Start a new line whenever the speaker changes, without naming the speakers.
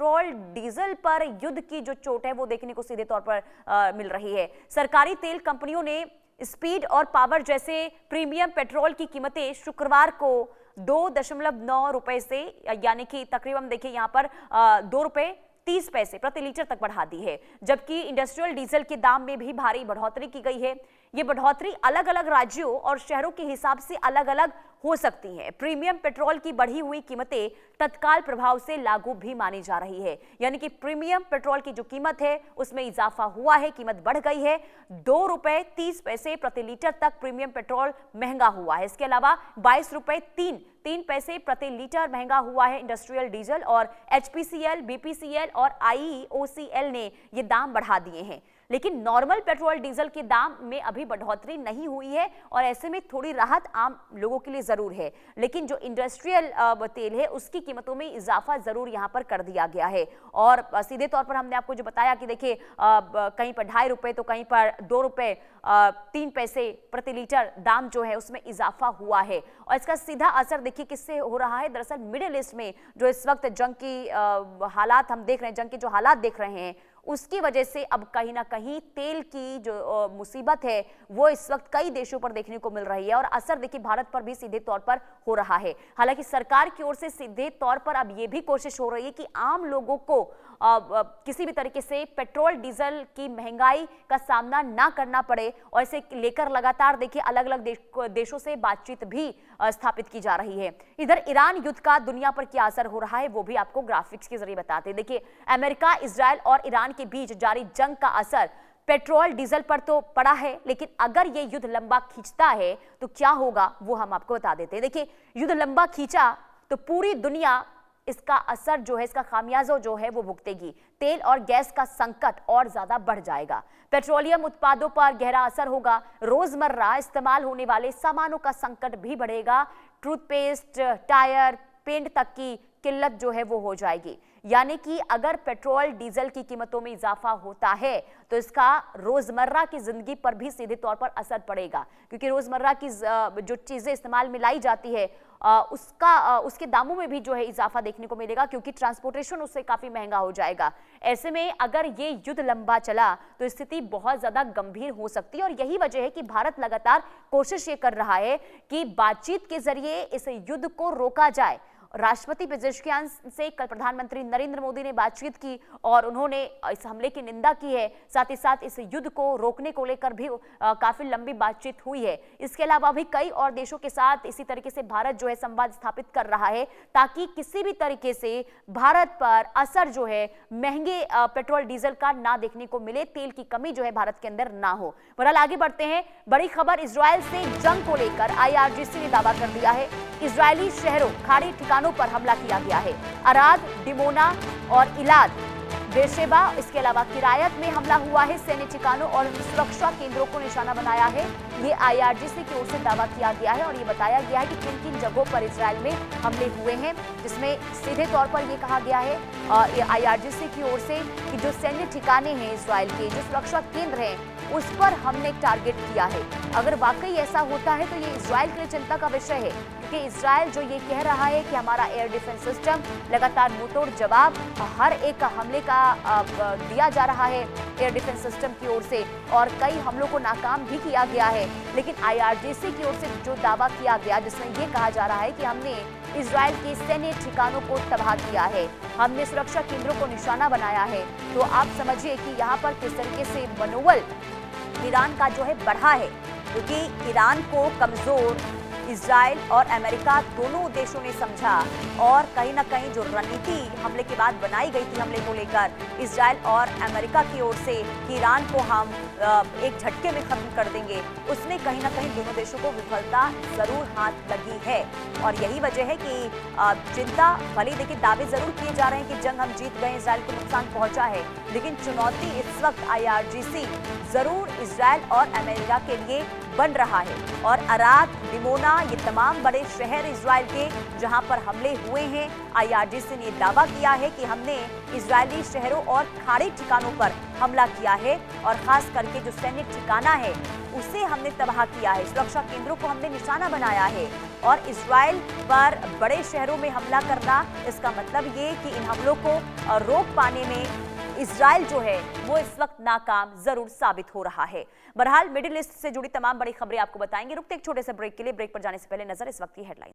Petrol diesel पर युद्ध की जो चोट है वो देखने को सीधे तौर पर मिल रही है। सरकारी तेल कंपनियों ने स्पीड और पावर जैसे प्रीमियम पेट्रोल की कीमतें शुक्रवार को 2.9 रुपए से, यानी कि तकरीबन देखिए यहां पर 2 रुपए 30 पैसे प्रति लीटर तक बढ़ा दी है। जबकि इंडस्ट्रियल डीजल के दाम में भी भारी बढ़ोतरी की गई है। ये बढ़ोतरी अलग अलग राज्यों और शहरों के हिसाब से अलग अलग हो सकती है। प्रीमियम पेट्रोल की बढ़ी हुई कीमतें तत्काल प्रभाव से लागू भी मानी जा रही है, यानी कि प्रीमियम पेट्रोल की जो कीमत है उसमें इजाफा हुआ है, कीमत बढ़ गई है। 2 रुपए 30 पैसे प्रति लीटर तक प्रीमियम पेट्रोल महंगा हुआ है। इसके अलावा 22 रुपए 3 पैसे प्रति लीटर महंगा हुआ है इंडस्ट्रियल डीजल, और एचपीसीएल, बीपीसीएल और आईओसीएल ने ये दाम बढ़ा दिए हैं। लेकिन नॉर्मल पेट्रोल डीजल के दाम में अभी बढ़ोतरी नहीं हुई है और ऐसे में थोड़ी राहत आम लोगों के लिए जरूर है। लेकिन जो इंडस्ट्रियल तेल है उसकी कीमतों में इजाफा जरूर यहां पर कर दिया गया है। और सीधे तौर पर हमने आपको जो बताया कि देखिए कहीं पर 2.5 रुपए तो कहीं पर 2 रुपए 3 पैसे प्रति लीटर दाम जो है उसमें इजाफा हुआ है। और इसका सीधा असर देखिए किससे हो रहा है। दरअसल मिडिल ईस्ट में जो इस वक्त जंग की हालात हम देख रहे हैं, जंग के जो हालात देख रहे हैं, उसकी वजह से अब कहीं ना कहीं तेल की जो मुसीबत है वो इस वक्त कई देशों पर देखने को मिल रही है। और असर देखिए भारत पर भी सीधे तौर पर हो रहा है। हालांकि सरकार की ओर से सीधे तौर पर अब ये भी कोशिश हो रही है कि आम लोगों को किसी भी तरीके से पेट्रोल डीजल की महंगाई का सामना ना करना पड़े, और इसे लेकर लगातार देखिए अलग अलग देशों से बातचीत भी स्थापित की जा रही है। इधर ईरान युद्ध का दुनिया पर क्या असर हो रहा है वो भी आपको ग्राफिक्स के जरिए बताते हैं। देखिए अमेरिका, इजराइल और ईरान के बीच जारी जंग का असर पेट्रोल डीजल पर तो पड़ा है, लेकिन अगर ये युद्ध लंबा खींचता है तो क्या होगा वो हम आपको बता देते हैं। देखिए युद्ध लंबा खींचा तो पूरी दुनिया इसका असर जो है, इसका खामियाजा जो है वो भुगतेगी। तेल और गैस का संकट और ज्यादा बढ़ जाएगा। पेट्रोलियम उत्पादों पर गहरा असर होगा। रोजमर्रा इस्तेमाल होने वाले सामानों का संकट भी बढ़ेगा। टूथपेस्ट, टायर, पेंट तक की किल्लत जो है वो हो जाएगी। यानी कि अगर पेट्रोल डीजल की कीमतों में इजाफा होता है तो इसका रोजमर्रा की जिंदगी पर भी सीधे तौर पर असर पड़ेगा, क्योंकि रोजमर्रा की जो चीजें इस्तेमाल में लाई जाती है उसके दामों में भी जो है इजाफा देखने को मिलेगा, क्योंकि ट्रांसपोर्टेशन उससे काफी महंगा हो जाएगा। ऐसे में अगर ये युद्ध लंबा चला तो स्थिति बहुत ज्यादा गंभीर हो सकती है। और यही वजह है कि भारत लगातार कोशिश ये कर रहा है कि बातचीत के जरिए इस युद्ध को रोका जाए। राष्ट्रपति पेजेश्कियान से कल प्रधानमंत्री नरेंद्र मोदी ने बातचीत की और उन्होंने इस हमले की निंदा की है। साथ ही साथ इस युद्ध को रोकने को लेकर भी काफी लंबी बातचीत हुई है। इसके अलावा भी कई और देशों के साथ इसी तरीके से भारत जो है संवाद स्थापित कर रहा है, ताकि किसी भी तरीके से भारत पर असर जो है महंगे पेट्रोल डीजल का ना देखने को मिले, तेल की कमी जो है भारत के अंदर ना हो। बहरहाल आगे बढ़ते हैं। बड़ी खबर इजरायल से जंग को लेकर IRGC ने दावा कर दिया है। इजरायली शहरों, खाड़ी ठिकानों पर हमला किया गया है। अराद, डिमोना और इलाद, बेरशेबा, इसके अलावा किरायत में हमला हुआ है। सैन्य ठिकानों और सुरक्षा केंद्रों को निशाना बनाया है। ये IRGC की ओर से दावा किया गया है और ये बताया गया है कि किन किन जगहों पर इजरायल में हमले हुए हैं, जिसमें सीधे तौर पर ये कहा गया है IRGC की ओर से कि जो सैन्य ठिकाने हैं इजरायल के, जो सुरक्षा केंद्र हैं, उस पर हमने टारगेट किया है। अगर वाकई ऐसा होता है तो ये इजरायल के लिए चिंता का विषय है, क्योंकि इजरायल जो ये कह रहा है कि हमारा एयर डिफेंस सिस्टम लगातार मुंहतोड़ जवाब हर एक हमले का दिया जा रहा है एयर डिफेंस सिस्टम की ओर से, और कई हमलों को नाकाम भी किया गया है। लेकिन IRGC की ओर से जो दावा किया गया, जिसमें ये कहा जा रहा है कि हमने इजरायल के सैन्य ठिकानों को तबाह किया है, हमने सुरक्षा केंद्रों को निशाना बनाया है, तो आप समझिए कि यहाँ पर किस तरीके से मनोबल ईरान का जो है बढ़ा है, क्योंकि ईरान को कमजोर इजरायल और अमेरिका दोनों देशों ने समझा, और कहीं ना कहीं जो रणनीति हमले के बाद बनाई गई थी हमले को लेकर इजरायल और अमेरिका की ओर से कि ईरान को हम एक झटके में खत्म कर देंगे, उसमें कहीं ना कहीं दोनों देशों को विफलता जरूर हाथ लगी है। और यही वजह है कि चिंता, भले देखिए दावे जरूर किए जा रहे हैं कि जंग हम जीत गए, इजरायल को नुकसान पहुंचा है, लेकिन चुनौती इस वक्त IRGC जरूर इजरायल और अमेरिका के लिए बन रहा है। और अरात, दिमोना, ये तमाम बड़े शहर इजराइल के जहां पर हमले हुए हैं, IRGC ने दावा किया है कि हमने इजरायली शहरों और खाड़ी ठिकानों पर हमला किया है और खास करके जो सैन्य ठिकाना है उसे हमने तबाह किया है, सुरक्षा केंद्रों को हमने निशाना बनाया है। और इजराइल पर बड़े शहरों में हमला करना, इसका मतलब ये कि इन हमलों को रोक पाने में इजराइल जो है वो इस वक्त नाकाम जरूर साबित हो रहा है। बहरहाल मिडिल ईस्ट से जुड़ी तमाम बड़ी खबरें आपको बताएंगे। रुकते एक छोटे से ब्रेक के लिए। ब्रेक पर जाने से पहले नजर इस वक्त की हेडलाइन।